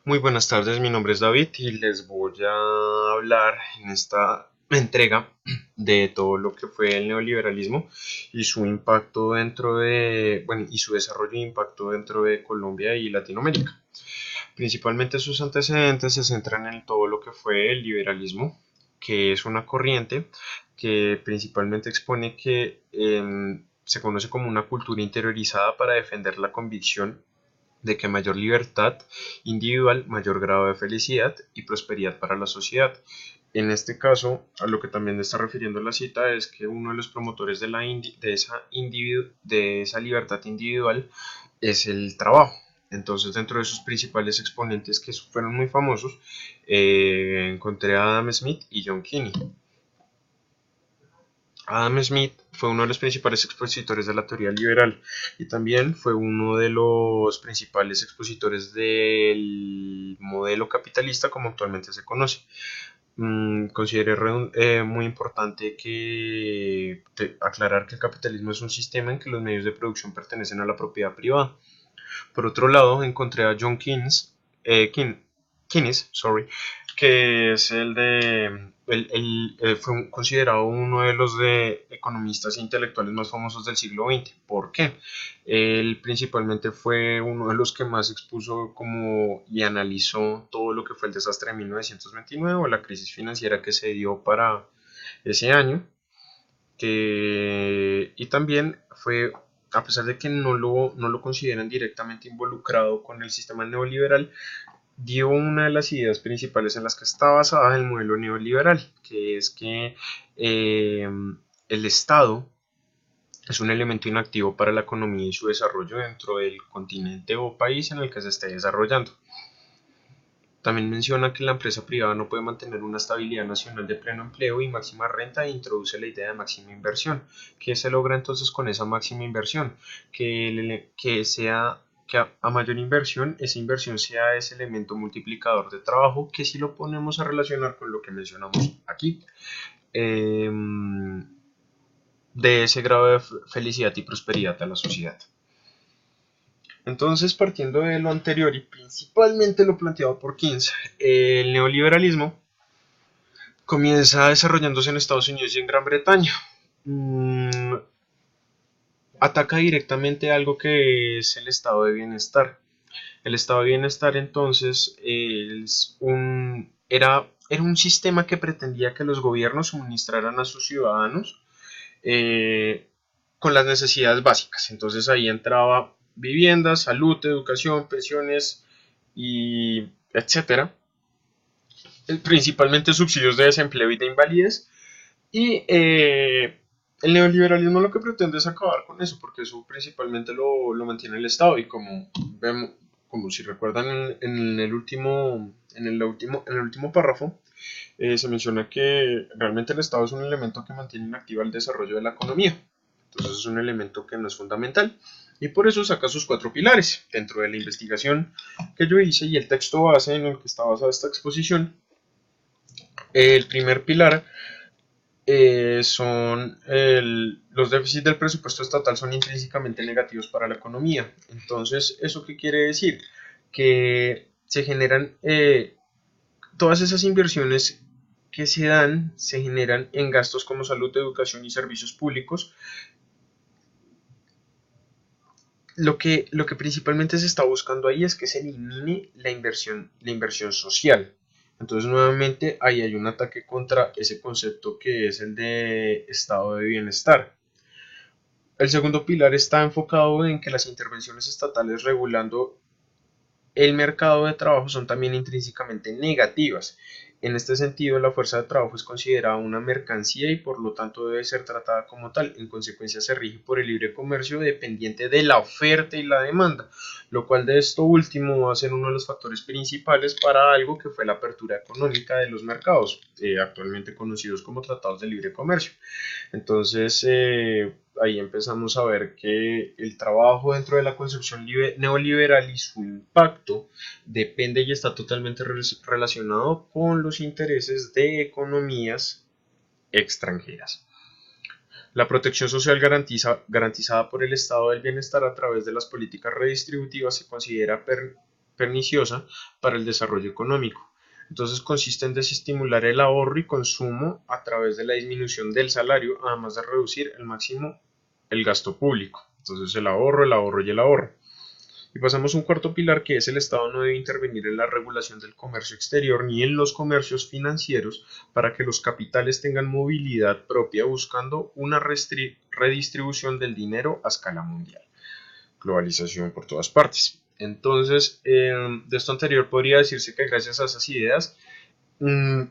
Muy buenas tardes, mi nombre es David y les voy a hablar en esta entrega de todo lo que fue el neoliberalismo y su impacto dentro y su desarrollo e impacto dentro de Colombia y Latinoamérica. Principalmente sus antecedentes se centran en todo lo que fue el liberalismo, que es una corriente que principalmente expone que se conoce como una cultura interiorizada para defender la convicción de que mayor libertad individual, mayor grado de felicidad y prosperidad para la sociedad. En este caso, a lo que también está refiriendo la cita es que uno de los promotores de esa libertad individual es el trabajo. Entonces, dentro de sus principales exponentes que fueron muy famosos, encontré a Adam Smith y John Kinney. Adam Smith fue uno de los principales expositores de la teoría liberal y también fue uno de los principales expositores del modelo capitalista como actualmente se conoce. Consideré muy importante aclarar que el capitalismo es un sistema en que los medios de producción pertenecen a la propiedad privada. Por otro lado, encontré a John Keynes, que es fue considerado uno de los economistas e intelectuales más famosos del siglo XX. ¿Por qué? Él principalmente fue uno de los que más expuso y analizó todo lo que fue el desastre de 1929 o la crisis financiera que se dio para ese año, y también fue, a pesar de que no lo consideran directamente involucrado con el sistema neoliberal, dio una de las ideas principales en las que está basada el modelo neoliberal, que es que eh, el Estado es un elemento inactivo para la economía y su desarrollo dentro del continente o país en el que se esté desarrollando. También menciona que la empresa privada no puede mantener una estabilidad nacional de pleno empleo y máxima renta e introduce la idea de máxima inversión. ¿Qué se logra entonces con esa máxima inversión? Que a mayor inversión, esa inversión sea ese elemento multiplicador de trabajo que si lo ponemos a relacionar con lo que mencionamos aquí, eh, de ese grado de felicidad y prosperidad a la sociedad. Entonces, partiendo de lo anterior y principalmente lo planteado por Keynes, el neoliberalismo comienza desarrollándose en Estados Unidos y en Gran Bretaña. Mm, Ataca directamente algo que es el estado de bienestar. El estado de bienestar entonces era un sistema que pretendía que los gobiernos suministraran a sus ciudadanos eh, con las necesidades básicas. Entonces ahí entraba vivienda, salud, educación, pensiones y etcétera. Principalmente subsidios de desempleo y de invalidez. Y el neoliberalismo lo que pretende es acabar con eso, porque eso principalmente lo mantiene el Estado. Y como vemos, como si recuerdan en el último párrafo, se menciona que realmente el Estado es un elemento que mantiene inactiva el desarrollo de la economía. Entonces es un elemento que no es fundamental. Y por eso saca sus cuatro pilares. Dentro de la investigación que yo hice y el texto base en el que está basada esta exposición, el primer pilar los déficits del presupuesto estatal son intrínsecamente negativos para la economía. Entonces, ¿eso qué quiere decir? Que se generan todas esas inversiones que se generan en gastos como salud, educación y servicios públicos. Lo que principalmente se está buscando ahí es que se elimine la inversión social. Entonces, nuevamente, ahí hay un ataque contra ese concepto que es el de estado de bienestar. El segundo pilar está enfocado en que las intervenciones estatales regulando el mercado de trabajo son también intrínsecamente negativas. En este sentido, la fuerza de trabajo es considerada una mercancía y por lo tanto debe ser tratada como tal. En consecuencia, se rige por el libre comercio dependiente de la oferta y la demanda, lo cual de esto último va a ser uno de los factores principales para algo que fue la apertura económica de los mercados, actualmente conocidos como tratados de libre comercio. Entonces, ahí empezamos a ver que el trabajo dentro de la concepción neoliberal y su impacto depende y está totalmente relacionado con los intereses de economías extranjeras. La protección social garantizada por el estado del bienestar a través de las políticas redistributivas se considera perniciosa para el desarrollo económico. Entonces consiste en desestimular el ahorro y consumo a través de la disminución del salario, además de reducir al máximo el gasto público. Entonces el ahorro y el ahorro. Y pasamos a un cuarto pilar que es el Estado no debe intervenir en la regulación del comercio exterior ni en los comercios financieros para que los capitales tengan movilidad propia buscando una redistribución del dinero a escala mundial. Globalización por todas partes. Entonces, de esto anterior podría decirse que gracias a esas ideas, mmm,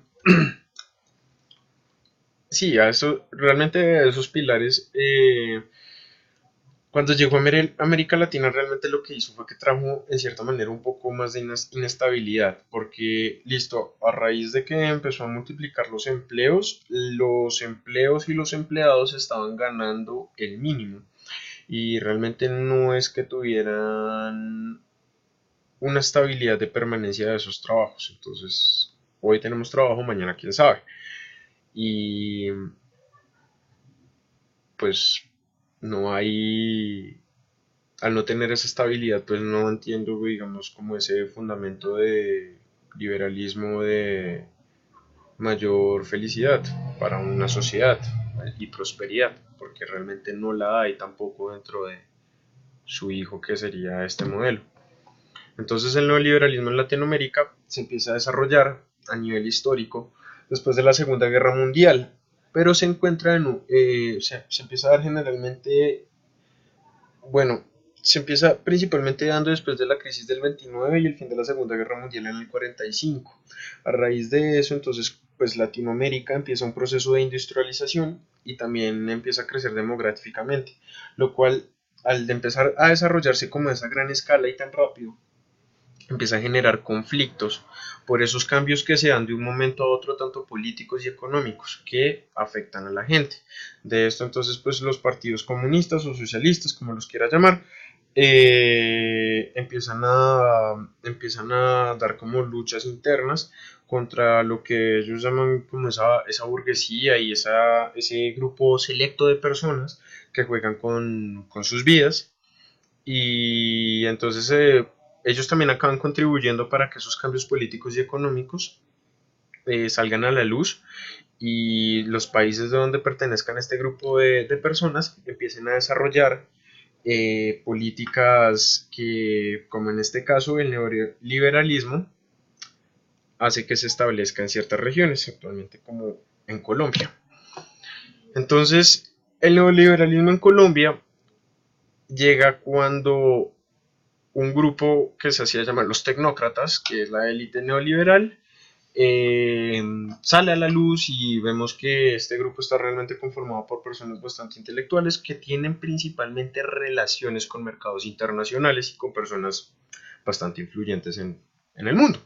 sí, a eso, realmente a esos pilares, cuando llegó a América Latina, realmente lo que hizo fue que trajo, en cierta manera, un poco más de inestabilidad, porque, listo, a raíz de que empezó a multiplicar los empleos y los empleados estaban ganando el mínimo, y realmente no es que tuvieran una estabilidad de permanencia de esos trabajos. Entonces, hoy tenemos trabajo, mañana quién sabe. Y pues no hay, al no tener esa estabilidad, pues no entiendo, digamos, como ese fundamento de liberalismo de mayor felicidad para una sociedad y prosperidad, porque realmente no la hay tampoco dentro de su hijo que sería este modelo. Entonces el neoliberalismo en Latinoamérica se empieza a desarrollar a nivel histórico después de la Segunda Guerra Mundial, pero se encuentra se empieza a dar generalmente, bueno, se empieza principalmente dando después de la crisis del 29 y el fin de la Segunda Guerra Mundial en el 45. A raíz de eso, entonces, pues Latinoamérica empieza un proceso de industrialización y también empieza a crecer demográficamente, lo cual al empezar a desarrollarse como a esa gran escala y tan rápido, empieza a generar conflictos por esos cambios que se dan de un momento a otro, tanto políticos y económicos, que afectan a la gente. De esto entonces, pues los partidos comunistas o socialistas, como los quiera llamar, empiezan a dar como luchas internas contra lo que ellos llaman como esa burguesía y ese grupo selecto de personas que juegan con sus vidas y entonces ellos también acaban contribuyendo para que esos cambios políticos y económicos salgan a la luz y los países de donde pertenezcan a este grupo de personas empiecen a desarrollar políticas que, como en este caso, el neoliberalismo hace que se establezca en ciertas regiones, actualmente como en Colombia. Entonces, el neoliberalismo en Colombia llega cuando un grupo que se hacía llamar los tecnócratas, que es la élite neoliberal, sale a la luz y vemos que este grupo está realmente conformado por personas bastante intelectuales que tienen principalmente relaciones con mercados internacionales y con personas bastante influyentes en el mundo.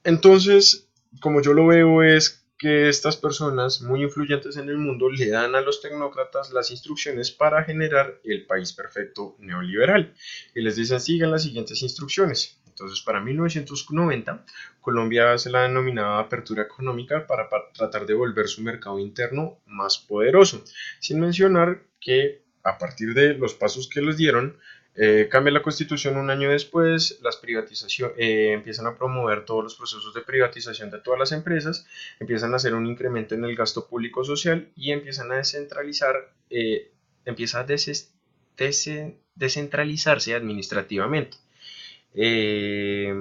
Entonces, como yo lo veo es que estas personas muy influyentes en el mundo le dan a los tecnócratas las instrucciones para generar el país perfecto neoliberal y les dicen sigan las siguientes instrucciones. Entonces, para 1990, Colombia hace la denominada apertura económica para tratar de volver su mercado interno más poderoso, sin mencionar que a partir de los pasos que les dieron, cambia la constitución un año después, las privatizaciones empiezan a promover todos los procesos de privatización de todas las empresas, empiezan a hacer un incremento en el gasto público social y empiezan a descentralizar, empieza a descentralizarse administrativamente. Eh,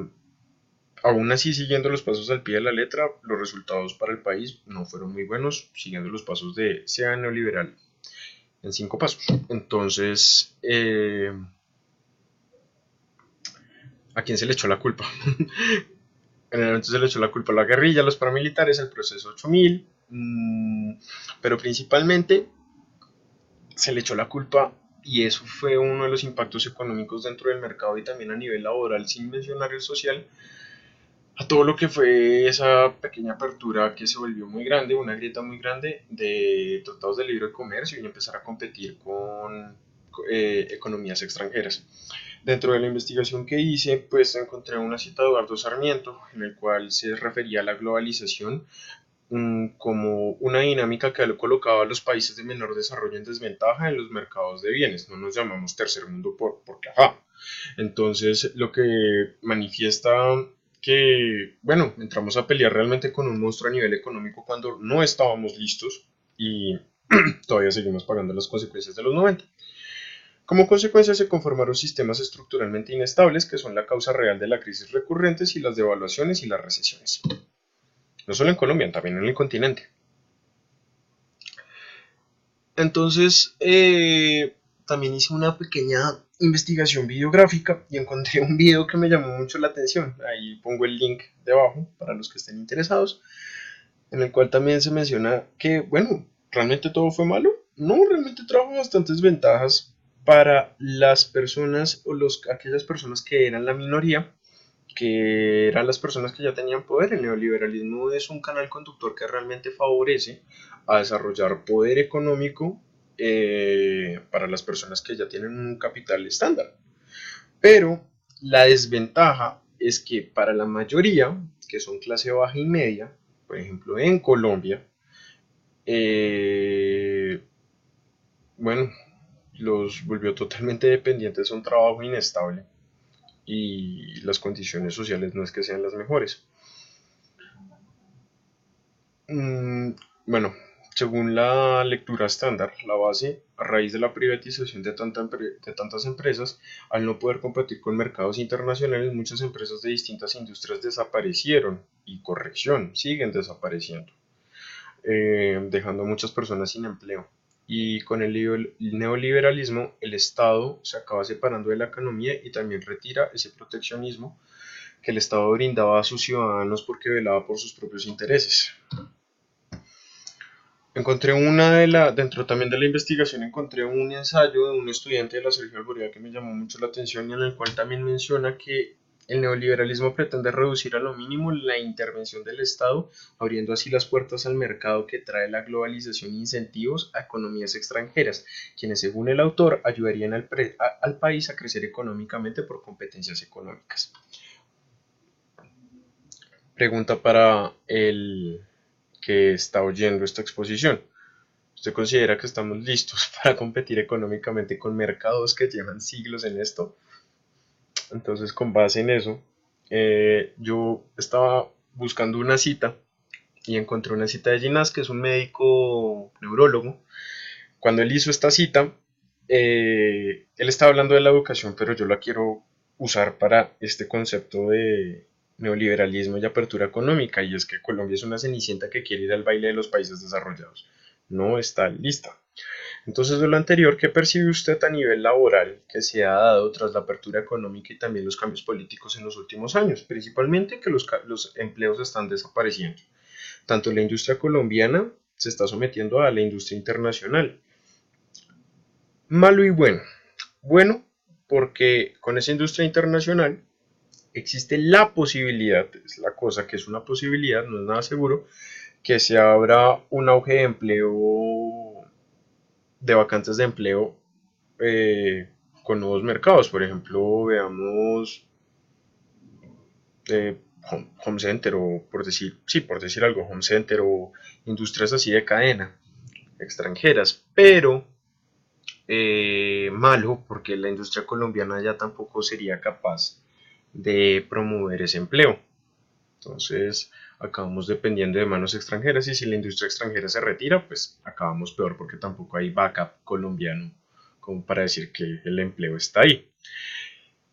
Aún así, siguiendo los pasos al pie de la letra, los resultados para el país no fueron muy buenos, siguiendo los pasos de sea neoliberal en 5 pasos. Entonces, ¿a quién se le echó la culpa? Generalmente se le echó la culpa a la guerrilla, a los paramilitares, al proceso 8000, pero principalmente se le echó la culpa y eso fue uno de los impactos económicos dentro del mercado y también a nivel laboral, sin mencionar el social, a todo lo que fue esa pequeña apertura que se volvió muy grande, una grieta muy grande de tratados de libre comercio y empezar a competir con economías extranjeras. Dentro de la investigación que hice, pues encontré una cita de Eduardo Sarmiento, en el cual se refería a la globalización como una dinámica que colocaba a los países de menor desarrollo en desventaja en los mercados de bienes. No nos llamamos tercer mundo porque ajá, Entonces, lo que manifiesta que, bueno, entramos a pelear realmente con un monstruo a nivel económico cuando no estábamos listos y todavía seguimos pagando las consecuencias de los 90. Como consecuencia se conformaron sistemas estructuralmente inestables que son la causa real de las crisis recurrentes y las devaluaciones y las recesiones. No solo en Colombia, también en el continente. Entonces, también hice una pequeña investigación videográfica y encontré un video que me llamó mucho la atención. Ahí pongo el link debajo para los que estén interesados, en el cual también se menciona que, bueno, ¿realmente todo fue malo? No, realmente trajo bastantes ventajas para las personas o aquellas personas que eran la minoría, que eran las personas que ya tenían poder. El neoliberalismo es un canal conductor que realmente favorece a desarrollar poder económico para las personas que ya tienen un capital estándar. Pero la desventaja es que para la mayoría, que son clase baja y media, por ejemplo en Colombia, eh, bueno, los volvió totalmente dependientes a un trabajo inestable y las condiciones sociales no es que sean las mejores. Mm, bueno, según la lectura estándar, la base, a raíz de la privatización de tantas empresas, al no poder competir con mercados internacionales, muchas empresas de distintas industrias desaparecieron y corrección, siguen desapareciendo, dejando a muchas personas sin empleo. Y con el neoliberalismo, el Estado se acaba separando de la economía y también retira ese proteccionismo que el Estado brindaba a sus ciudadanos porque velaba por sus propios intereses. Encontré dentro también de la investigación, encontré un ensayo de un estudiante de la Sergio Alborea que me llamó mucho la atención y en el cual también menciona que el neoliberalismo pretende reducir a lo mínimo la intervención del Estado, abriendo así las puertas al mercado que trae la globalización e incentivos a economías extranjeras, quienes según el autor ayudarían al país a crecer económicamente por competencias económicas. Pregunta para el que está oyendo esta exposición. ¿Usted considera que estamos listos para competir económicamente con mercados que llevan siglos en esto? Entonces, con base en eso, yo estaba buscando una cita y encontré una cita de Ginás, que es un médico neurólogo. Cuando él hizo esta cita, él estaba hablando de la educación, pero yo la quiero usar para este concepto de neoliberalismo y apertura económica, y es que Colombia es una cenicienta que quiere ir al baile de los países desarrollados. No está lista. Entonces, de lo anterior, ¿qué percibe usted a nivel laboral que se ha dado tras la apertura económica y también los cambios políticos en los últimos años? Principalmente que los empleos están desapareciendo. Tanto la industria colombiana se está sometiendo a la industria internacional. Malo y bueno. Bueno, porque con esa industria internacional existe la posibilidad, es la cosa que es una posibilidad, no es nada seguro, que se abra un auge de empleo, de vacantes de empleo con nuevos mercados. Por ejemplo, veamos home center o por decir, sí, por decir algo, home center o industrias así de cadena extranjeras, pero malo porque la industria colombiana ya tampoco sería capaz de promover ese empleo. Entonces acabamos dependiendo de manos extranjeras y si la industria extranjera se retira, pues acabamos peor porque tampoco hay backup colombiano como para decir que el empleo está ahí.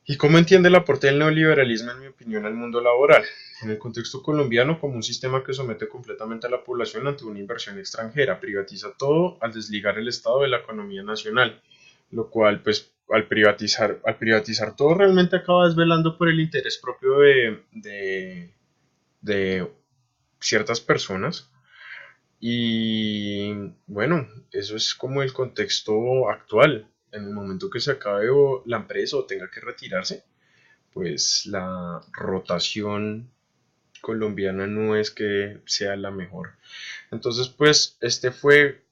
¿Y cómo entiende el aporte del neoliberalismo, en mi opinión, al mundo laboral? En el contexto colombiano, como un sistema que somete completamente a la población ante una inversión extranjera, privatiza todo al desligar el Estado de la economía nacional, lo cual, pues, al privatizar todo, realmente acaba desvelando por el interés propio de ciertas personas. Y bueno, eso es como el contexto actual. En el momento que se acabe la empresa o tenga que retirarse, pues la rotación colombiana no es que sea la mejor. Entonces, pues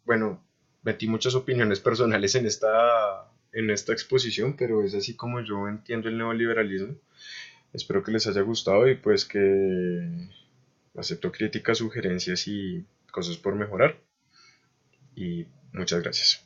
bueno, metí muchas opiniones personales en esta exposición, pero es así como yo entiendo el neoliberalismo. Espero que les haya gustado y pues que acepto críticas, sugerencias y cosas por mejorar. Y muchas gracias.